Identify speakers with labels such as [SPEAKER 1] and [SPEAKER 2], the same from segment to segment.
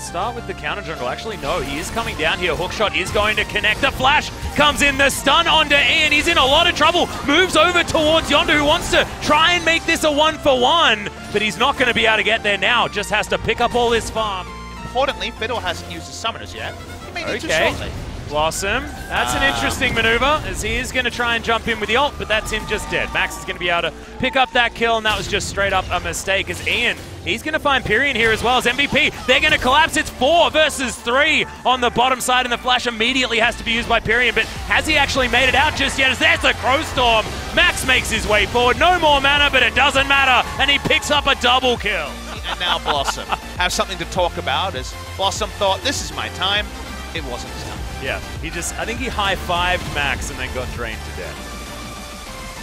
[SPEAKER 1] start with the counter jungle. Actually, no, he is coming down here. Hookshot is going to connect. The flash comes in. The stun onto Ian. He's in a lot of trouble. Moves over towards Yondu, who wants to try and make this a 1-for-1, but he's not going to be able to get there now. Just has to pick up all his farm.
[SPEAKER 2] Importantly, vedio hasn't used his summoners yet. He may need to shortly.
[SPEAKER 1] Blossom, that's an interesting maneuver, as he is going to try and jump in with the ult, but that's him just dead. Max is going to be able to pick up that kill, and that was just straight up a mistake, as Ian, he's going to find Pirean here as well as MVP. They're going to collapse. It's 4 versus 3 on the bottom side, and the flash immediately has to be used by Pirean, but has he actually made it out just yet? As there's a Crow Storm. Max makes his way forward. No more mana, but it doesn't matter, and he picks up a double kill.
[SPEAKER 2] And now Blossom have something to talk about, as Blossom thought, this is my time. It wasn't his time.
[SPEAKER 1] Yeah, I think he high-fived Max and then got drained to death.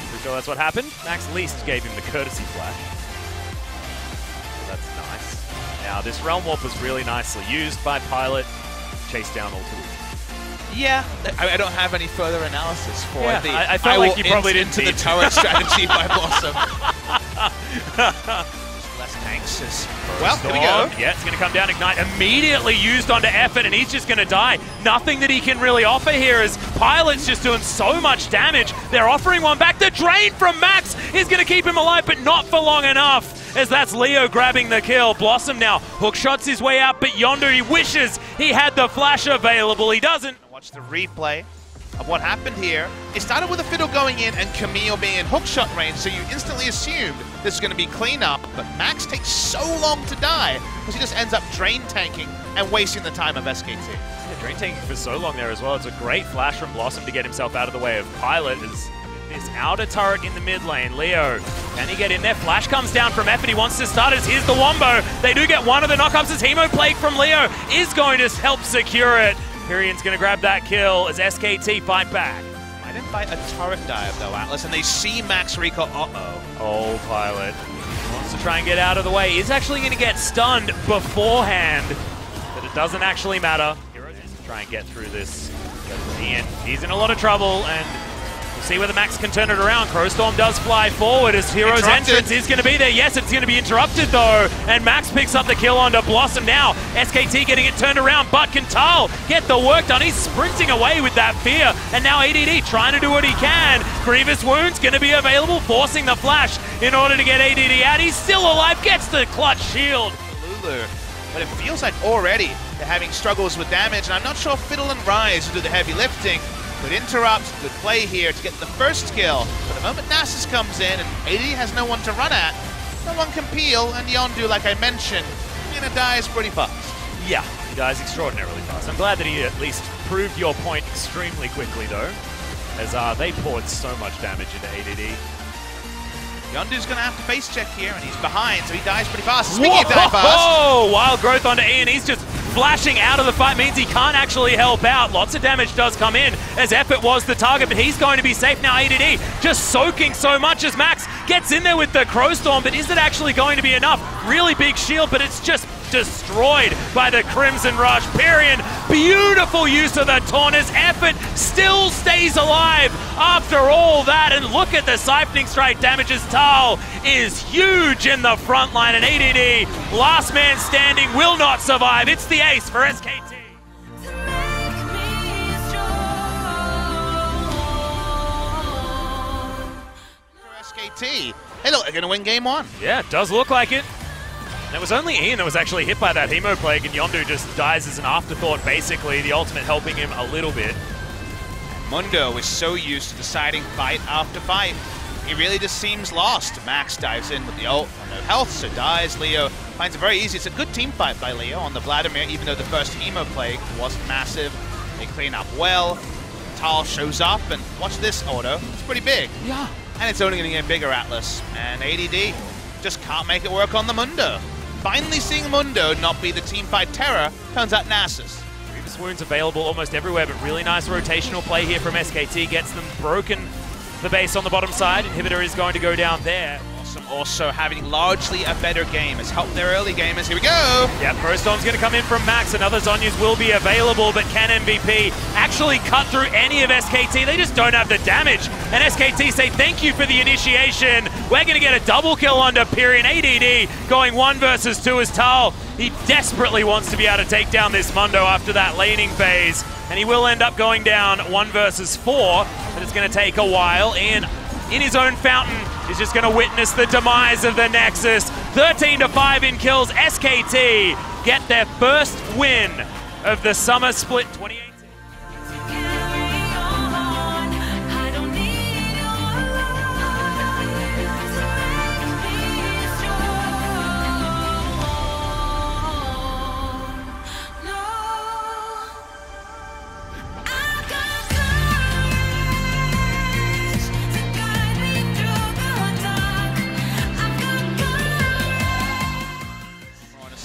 [SPEAKER 1] Pretty sure that's what happened. Max least gave him the courtesy flash. So that's nice. Now, this Realm Warp was really nicely used by Pilot. Chase down all 2.
[SPEAKER 2] Yeah, I don't have any further analysis for the
[SPEAKER 1] I felt like you probably didn't
[SPEAKER 2] into the turret strategy by Blossom. Less anxious. Well, here we go.
[SPEAKER 1] Yeah, it's going to come down. Ignite immediately used onto Effort, and he's just going to die. Nothing that he can really offer here, as Pilot's just doing so much damage. They're offering one back. The drain from Max is going to keep him alive, but not for long enough, as that's Leo grabbing the kill. Blossom now hookshots his way out, but Yondu, he wishes he had the flash available. He doesn't.
[SPEAKER 2] Watch the replay of what happened here. It started with a fiddle going in and Camille being in hookshot range, so you instantly assumed this is going to be cleanup, but Max takes so long to die because he just ends up drain tanking and wasting the time of SKT.
[SPEAKER 1] Yeah, drain tanking for so long there as well. It's a great flash from Blossom to get himself out of the way of Pilot. As this outer turret in the mid lane, Leo, can he get in there? Flash comes down from Effort. He wants to start as here's the Wombo. They do get one of the knockups as Hemo Plague from Leo is going to help secure it. Pirean's going to grab that kill as SKT fight back.
[SPEAKER 2] I didn't fight a turret dive though, Atlas, and they see Max recall.
[SPEAKER 1] Oh, Pilot wants to try and get out of the way. He's actually going to get stunned beforehand, but it doesn't actually matter. Heroes to try and get through this. Ian, he's in a lot of trouble, and we'll see whether Max can turn it around. Crowstorm does fly forward as Hero's entrance is going to be there. Yes, it's going to be interrupted though, and Max picks up the kill onto Blossom now. SKT getting it turned around, but can Tal get the work done? He's sprinting away with that fear, and now ADD trying to do what he can. Grievous Wounds going to be available, forcing the flash in order to get ADD out. He's still alive, gets the clutch shield.
[SPEAKER 2] Lulu, but it feels like already they're having struggles with damage, and I'm not sure Fiddle and Rise will do the heavy lifting. Good interrupt, good play here to get the first kill. But the moment Nasus comes in and AD has no one to run at, no one can peel, and Yondu, like I mentioned, dies pretty fast.
[SPEAKER 1] Yeah, he dies extraordinarily fast. I'm glad that he at least proved your point extremely quickly though, as they poured so much damage into ADD.
[SPEAKER 2] Yondu's going to have to face check here, and he's behind, so he dies pretty fast. Speaking of dying fast.
[SPEAKER 1] Oh, wild growth onto Ian. He's just flashing out of the fight, means he can't actually help out. Lots of damage does come in, as Effort was the target, but he's going to be safe now. ADD just soaking so much as Max gets in there with the Crowstorm, but is it actually going to be enough? Really big shield, but it's just destroyed by the Crimson Rush. Pirean, beautiful use of the taunt as Effort still stays alive after all that, and look at the Siphoning Strike damages. Tal is huge in the front line, and ADD, last man standing, will not survive. It's the ace for SKT.
[SPEAKER 2] SKT, hey look, they're going to win game 1.
[SPEAKER 1] Yeah, it does look like it. And it was only Ian that was actually hit by that Hemo Plague, and Yondu just dies as an afterthought, basically, the ultimate helping him a little bit.
[SPEAKER 2] Mundo is so used to deciding fight after fight. He really just seems lost. Max dives in with the ult, no health, so dies. Leo finds it very easy. It's a good team fight by Leo on the Vladimir, even though the first Hemo Plague wasn't massive. They clean up well. Tal shows up, and watch this auto. It's pretty big.
[SPEAKER 1] Yeah.
[SPEAKER 2] And it's only going to get bigger, Atlas. And ADD just can't make it work on the Mundo. Finally seeing Mundo not be the teamfight terror, turns out Nasus.
[SPEAKER 1] Grievous Wounds available almost everywhere, but really nice rotational play here from SKT. Gets them broken the base on the bottom side. Inhibitor is going to go down there.
[SPEAKER 2] Awesome. Blossom also having largely a better game. Has helped their early gamers. Here we go!
[SPEAKER 1] Yeah, Pro Storm's going to come in from Max. Another Zhonya's will be available, but can MVP actually cut through any of SKT? They just don't have the damage. And SKT say thank you for the initiation. We're going to get a double kill onto Pirean. ADD going 1 versus 2 as Tal. He desperately wants to be able to take down this Mundo after that laning phase. And he will end up going down 1 versus 4, but it's going to take a while. And in his own fountain, is just going to witness the demise of the Nexus. 13-5 in kills. SKT get their first win of the summer split 2018.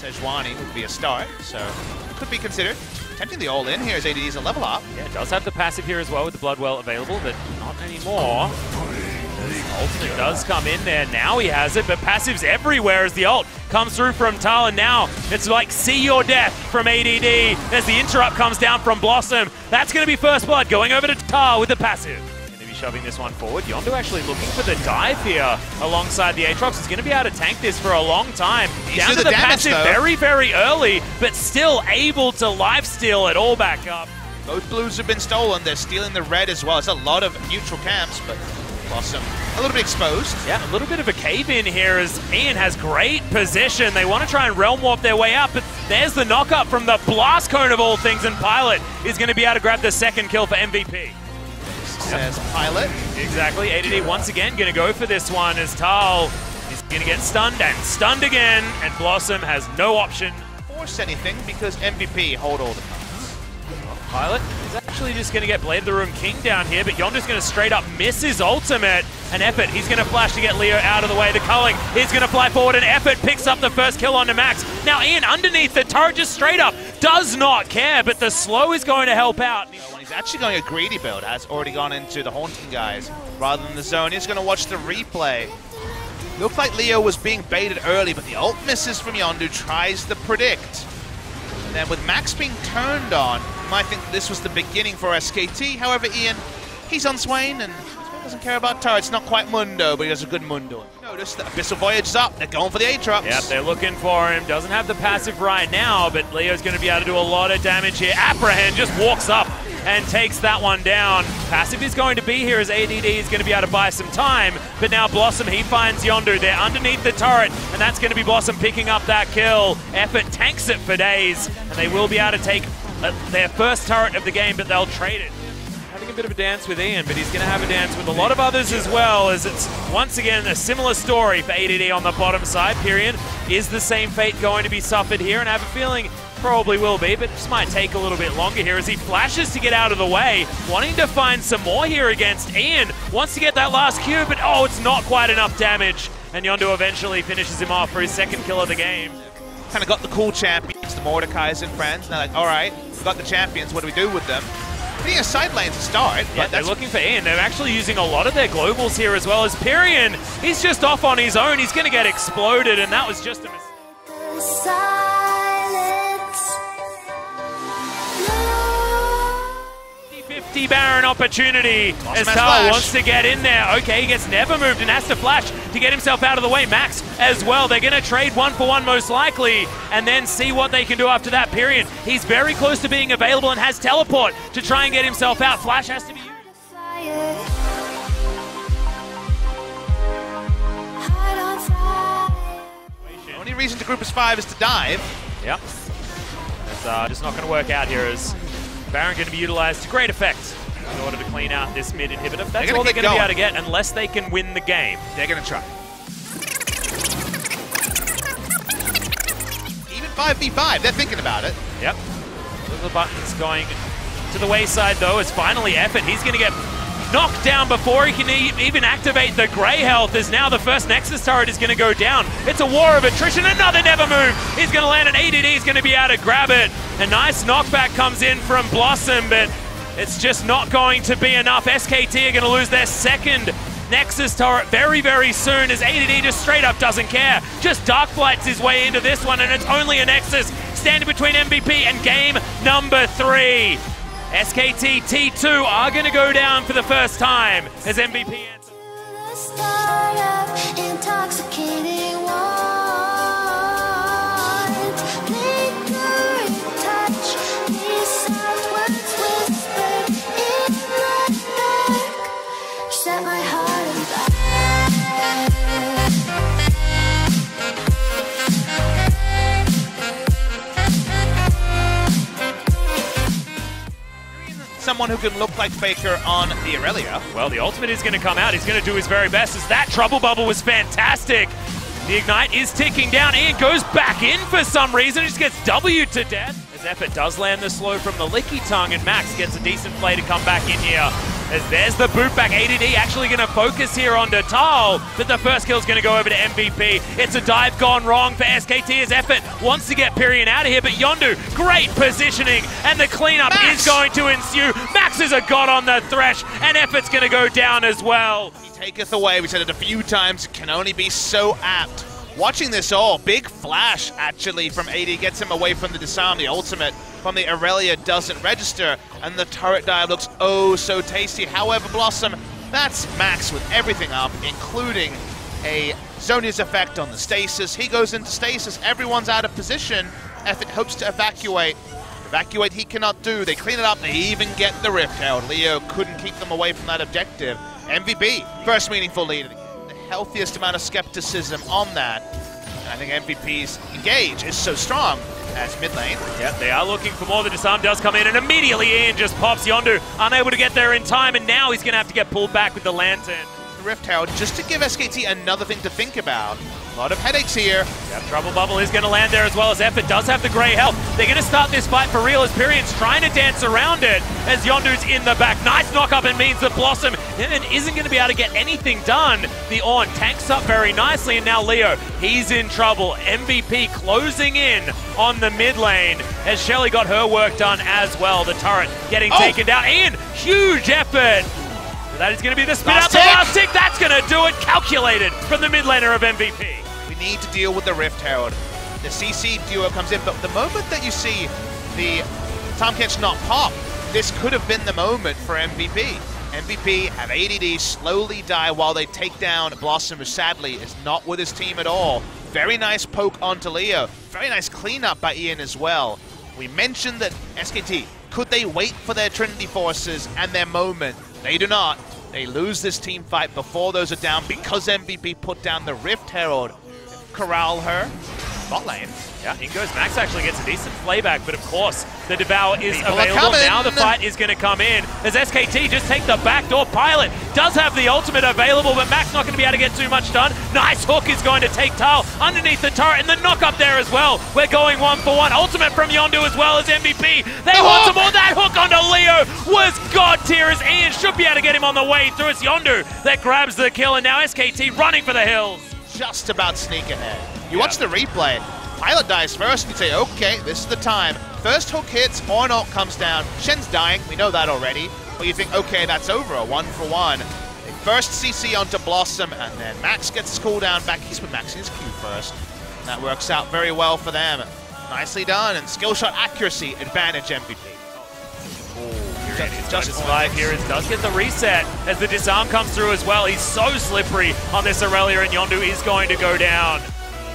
[SPEAKER 2] Sejuani would be a start, so could be considered. Tempting the all-in here as ADD's a level up.
[SPEAKER 1] Yeah, it does have the passive here as well with the Bloodwell available, but not anymore. Ultimate does come in there. Now he has it, but passives everywhere as the ult comes through from Tal, and now it's like see your death from ADD as the interrupt comes down from Blossom. That's going to be first blood going over to Tal with the passive. Shoving this one forward. Yondu actually looking for the dive here alongside the Aatrox. He's going to be able to tank this for a long time. Down to the passive very, very early, but still able to lifesteal it all back up.
[SPEAKER 2] Both blues have been stolen. They're stealing the red as well. It's a lot of neutral camps, but Blossom a little bit exposed.
[SPEAKER 1] Yeah, a little bit of a cave-in here as Ian has great position. They want to try and realm warp their way out, but there's the knock-up from the blast cone of all things, and Pilot is going to be able to grab the second kill for MVP.
[SPEAKER 2] Says Pilot.
[SPEAKER 1] Exactly. ADD once again going to go for this one as Tal is going to get stunned and stunned again, and Blossom has no option.
[SPEAKER 2] Force anything because MVP hold all the cards.
[SPEAKER 1] Pilot is actually just going to get Blade of the Room King down here, but Yondu's going to straight up miss his ultimate. An Effort, he's going to flash to get Leo out of the way. The culling, he's going to fly forward, and Effort picks up the first kill onto Max. Now Ian underneath the turret just straight up does not care, but the slow is going to help out.
[SPEAKER 2] When he's actually going a greedy build, has already gone into the Haunting guys rather than the zone. He's going to watch the replay. Looked like Leo was being baited early, but the ult misses from Yondu, tries the predict. And then with Max being turned on, you might think this was the beginning for SKT. However, Ian, he's on Swain and doesn't care about turrets. Not quite Mundo, but he does a good Mundo. Notice that Abyssal Voyage is up. They're going for the Aatrox.
[SPEAKER 1] Yep, they're looking for him. Doesn't have the passive right now, but Leo's going to be able to do a lot of damage here. Apprehend just walks up and takes that one down. Passive is going to be here as ADD is going to be able to buy some time, but now Blossom, he finds Yondu. They're underneath the turret, and that's going to be Blossom picking up that kill. Effort tanks it for days, and they will be able to take their first turret of the game, but they'll trade it. Having a bit of a dance with Ian, but he's going to have a dance with a lot of others as well, as it's once again a similar story for ADD on the bottom side. Pirean, is the same fate going to be suffered here? And I have a feeling probably will be, but just might take a little bit longer here as he flashes to get out of the way, wanting to find some more here against Ian. Wants to get that last Q, but oh, it's not quite enough damage. And Yondu eventually finishes him off for his second kill of the game.
[SPEAKER 2] Kind of got the cool champions, the Mordekais and friends, and they're like, all right, we've got the champions, what do we do with them? Being a side lane to start,
[SPEAKER 1] yeah, they're looking for Ian. They're actually using a lot of their globals here as well as Pirean. He's just off on his own. He's going to get exploded, and that was just a mistake. 50 Baron opportunity as Tal wants to get in there. Okay, he gets never moved and has to flash to get himself out of the way. Max as well. They're going to trade 1-for-1 most likely and then see what they can do after that. Pirean, he's very close to being available and has teleport to try and get himself out. Flash has to be used.
[SPEAKER 2] The only reason to group as 5 is to dive.
[SPEAKER 1] Yep. It's just not going to work out here as Baron going to be utilized to great effect in order to clean out this mid inhibitor. That's all they're going to be able to get unless they can win the game.
[SPEAKER 2] They're going to try. Even 5v5, they're thinking about it.
[SPEAKER 1] Yep. Little buttons going to the wayside though as finally Effort. He's going to get knocked down before he can even activate the Grey Health, as now the first Nexus turret is going to go down. It's a war of attrition. Another never move. He's going to land an ADD. He's going to be able to grab it. A nice knockback comes in from Blossom, but it's just not going to be enough. SKT are going to lose their second Nexus turret very, very soon as ADD just straight up doesn't care. Just Dark Flights his way into this one, and it's only a Nexus standing between MVP and game number 3. SKT T2 are going to go down for the first time as MVP answers.
[SPEAKER 2] Someone who can look like Faker on the Aurelia.
[SPEAKER 1] Well, the ultimate is going to come out. He's going to do his very best as that Trouble Bubble was fantastic. The Ignite is ticking down. Ian goes back in for some reason. He just gets W'd to death. As Effort does land the slow from the Licky Tongue, and Max gets a decent play to come back in here. As there's the boot back. ADD actually going to focus here on Detal, but the first kill is going to go over to MVP. It's a dive gone wrong for SKT as Effort wants to get Pirean out of here, but Yondu, great positioning, and the cleanup is going to ensue. Max is a god on the thresh, and Effort's going to go down as well.
[SPEAKER 2] He taketh away, we said it a few times, can only be so apt. Watching this all, big flash actually from AD gets him away from the disarm. The ultimate from the Aurelia doesn't register, and the turret dive looks oh so tasty. However, Blossom, that's Max with everything up, including a Zonia's effect on the stasis. He goes into stasis, everyone's out of position. Effort hopes to evacuate. Evacuate he cannot do. They clean it up, they even get the Rift Herald. Leo couldn't keep them away from that objective. MVP, first meaningful lead. The healthiest amount of skepticism on that. And I think MVP's engage is so strong as mid lane.
[SPEAKER 1] Yep, they are looking for more. The disarm does come in, and immediately Ian just pops Yondu, unable to get there in time, and now he's going to have to get pulled back with the Lantern.
[SPEAKER 2] The Rift Herald, just to give SKT another thing to think about. A lot of headaches here.
[SPEAKER 1] Yep, Trouble Bubble is going to land there as well as Effort does have the grey health. They're going to start this fight for real as Pirean's trying to dance around it as Yondu's in the back. Nice knock-up, and means that Blossom isn't going to be able to get anything done. The Ornn tanks up very nicely, and now Leo, he's in trouble. MVP closing in on the mid lane as Shelly got her work done as well. The turret getting taken down. Ian, huge effort. That is going to be the spin out the last tick. That's going to do it. Calculated from the mid laner of MVP.
[SPEAKER 2] We need to deal with the Rift Herald. The CC duo comes in, but the moment that you see the Tom Catch not pop, this could have been the moment for MVP. MVP have ADD slowly die while they take down Blossom, who sadly is not with his team at all. Very nice poke onto Leo. Very nice cleanup by Ian as well. We mentioned that SKT, could they wait for their Trinity forces and their moment? They do not. They lose this team fight before those are down because MVP put down the Rift Herald. Corral her. Bot lane.
[SPEAKER 1] Yeah, in goes Max. Actually gets a decent playback, but of course the Devour is available. Now the fight is going to come in as SKT just take the backdoor. Pilot does have the ultimate available, but Max not going to be able to get too much done. Nice hook is going to take Tal underneath the turret, and the knock up there as well. We're going 1-for-1. Ultimate from Yondu as well as MVP. They want some more. That hook onto Leo was god tier as Ian should be able to get him on the way through. It's Yondu that grabs the kill, and now SKT running for the hills.
[SPEAKER 2] Just about sneak ahead. You watch the replay. Pilot dies first, and you say, okay, this is the time. First hook hits, Ornn ult comes down. Shen's dying, we know that already. But you think, okay, that's over, a 1-for-1. They first CC onto Blossom, and then Max gets his cooldown back. He's with Max in his Q first. And that works out very well for them. Nicely done, and skill shot accuracy, advantage MVP.
[SPEAKER 1] Just survive here. It does get the reset as the disarm comes through as well. He's so slippery on this Aurelia, and Yondu is going to go down.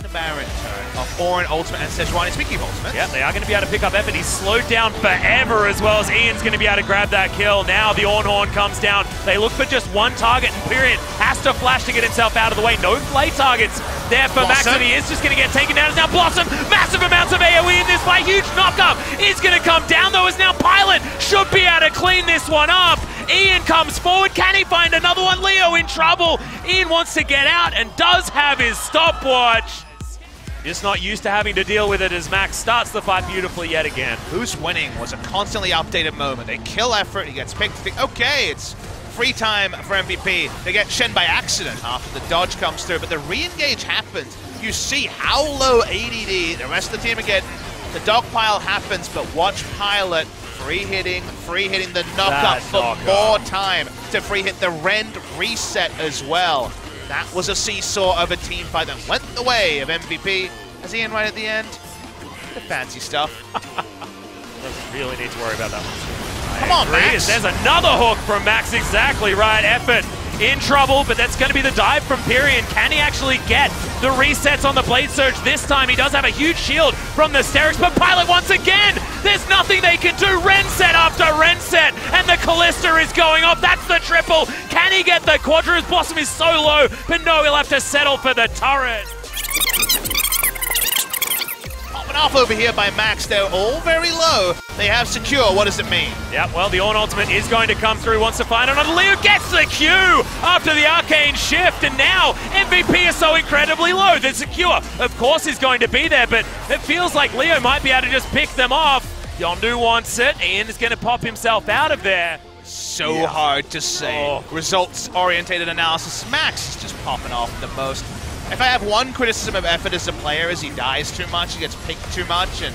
[SPEAKER 2] The Baron turn of Ornn ultimate and Sejuani. Speaking of ultimate.
[SPEAKER 1] Yeah, they are going to be able to pick up Effort. He's slowed down forever as well as Ian's going to be able to grab that kill. Now the Ornn horn comes down. They look for just one target, and Pirean has to flash to get himself out of the way. No play targets there for Max, and he is just going to get taken down. As now Blossom, massive amounts of AoE in this fight. Huge knockup is going to come down though as now Pilot should be able to clean this one up. Ian comes forward. Can he find another one? Leo in trouble. Ian wants to get out and does have his stopwatch. Just not used to having to deal with it as Max starts the fight beautifully yet again.
[SPEAKER 2] Who's winning was a constantly updated moment. They kill Effort, he gets picked. Think, okay, it's free time for MVP. They get Shen by accident after the dodge comes through, but the re-engage happens. You see how low ADD the rest of the team are getting. The dogpile happens, but watch Pilot free hitting the knockup for more time to free hit the rend reset as well. That was a seesaw of a team fight that went the way of MVP. As Ian right at the end, the fancy stuff.
[SPEAKER 1] Doesn't really need to worry about that one.
[SPEAKER 2] Come on, Max.
[SPEAKER 1] There's another hook from Max, exactly right. Effort in trouble, but that's going to be the dive from Pirean. Can he actually get the resets on the Blade Surge this time? He does have a huge shield from the Sterix, but Pilot once again, there's nothing they can do. Renset after Renset, and the Callista is going off. That's the triple. Can he get the Quadra? Blossom is so low, but no, he'll have to settle for the turret.
[SPEAKER 2] Off over here by Max, they're all very low. They have secure, what does it mean?
[SPEAKER 1] Yeah, well, the Ornn ultimate is going to come through, wants to find another. Leo gets the Q after the arcane shift, and now MVP is so incredibly low. The secure, of course, is going to be there, but it feels like Leo might be able to just pick them off. Yondu wants it, Ian is going to pop himself out of there.
[SPEAKER 2] So hard to say. Results-orientated analysis. Max is just popping off the most. If I have one criticism of Effort as a player is he dies too much, he gets picked too much, and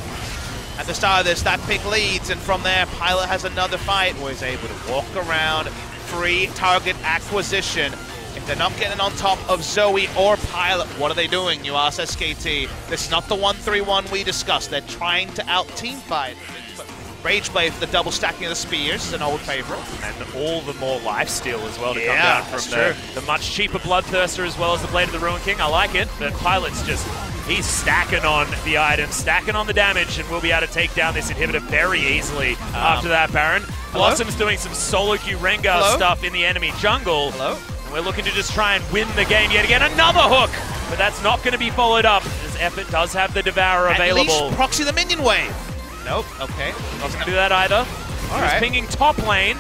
[SPEAKER 2] at the start of this, that pick leads, and from there, Pilot has another fight where he's able to walk around, free target acquisition. If they're not getting on top of Zoe or Pilot, what are they doing, you ask SKT? This is not the 1-3-1 we discussed. They're trying to out-teamfight. Rageblade for the double stacking of the spears is an old favorite.
[SPEAKER 1] And all the more lifesteal as well to come down from the much cheaper Bloodthirster as well as the Blade of the Ruin King. I like it, but Pilot's just, he's stacking on the items, stacking on the damage, and we'll be able to take down this inhibitor very easily after that, Baron. Blossom's doing some solo queue Rengar stuff in the enemy jungle. And we're looking to just try and win the game yet again. Another hook, but that's not going to be followed up, as Effort does have the Devourer available.
[SPEAKER 2] At least proxy the minion wave. Nope, okay.
[SPEAKER 1] Doesn't do that either.
[SPEAKER 2] All
[SPEAKER 1] He was pinging top lane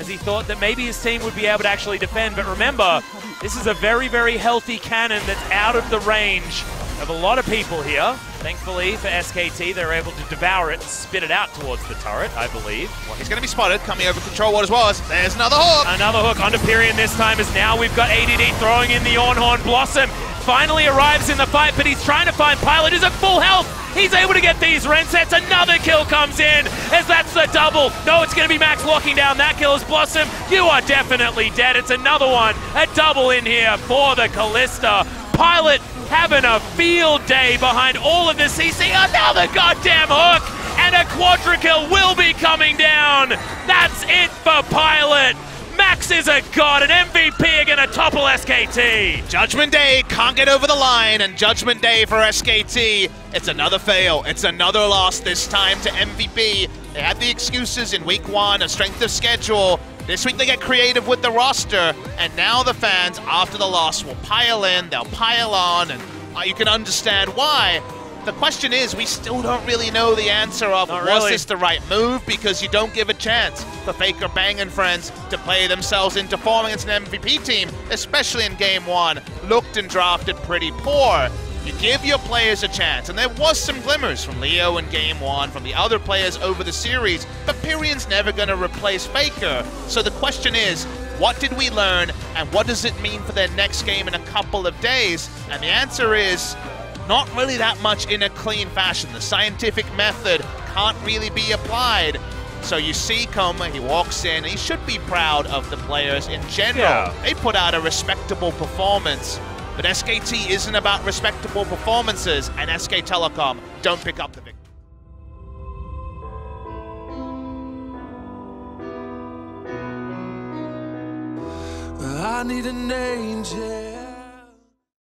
[SPEAKER 1] as he thought that maybe his team would be able to actually defend. But remember, this is a very, very healthy cannon that's out of the range of a lot of people here. Thankfully for SKT, they're able to devour it and spit it out towards the turret, I believe.
[SPEAKER 2] Well, he's going to be spotted coming over control ward as well. There's another hook.
[SPEAKER 1] Another hook onto Pirean this time, as now we've got ADD throwing in the Ornn. Blossom finally arrives in the fight, but he's trying to find Pilot. Is at full health. He's able to get these Rensets. Another kill comes in, as that's the double. No, it's going to be Max locking down that kill as Blossom. You are definitely dead. It's another one. A double in here for the Callista. Pilot having a field day behind all of the CC. Another goddamn hook, and a quadra kill will be coming down. That's it for Pilot. Max is a god, and MVP are gonna topple SKT.
[SPEAKER 2] Judgment Day can't get over the line, and Judgment Day for SKT. It's another fail. It's another loss, this time to MVP. They had the excuses in week 1 of strength of schedule. This week they get creative with the roster, and now the fans, after the loss, will pile in, they'll pile on, and you can understand why. The question is, we still don't really know the answer of was this the right move, because you don't give a chance for Faker, Bang, and friends to play themselves into forming as an MVP team, especially in Game 1. Looked and drafted pretty poor. You give your players a chance, and there was some glimmers from Leo in Game 1, from the other players over the series, but Pirean's never going to replace Faker. So the question is, what did we learn, and what does it mean for their next game in a couple of days? And the answer is, not really that much in a clean fashion. The scientific method can't really be applied. So you see Koma, he walks in, he should be proud of the players in general. They put out a respectable performance, but SKT isn't about respectable performances, and SK Telecom don't pick up the victory.
[SPEAKER 3] I need an angel.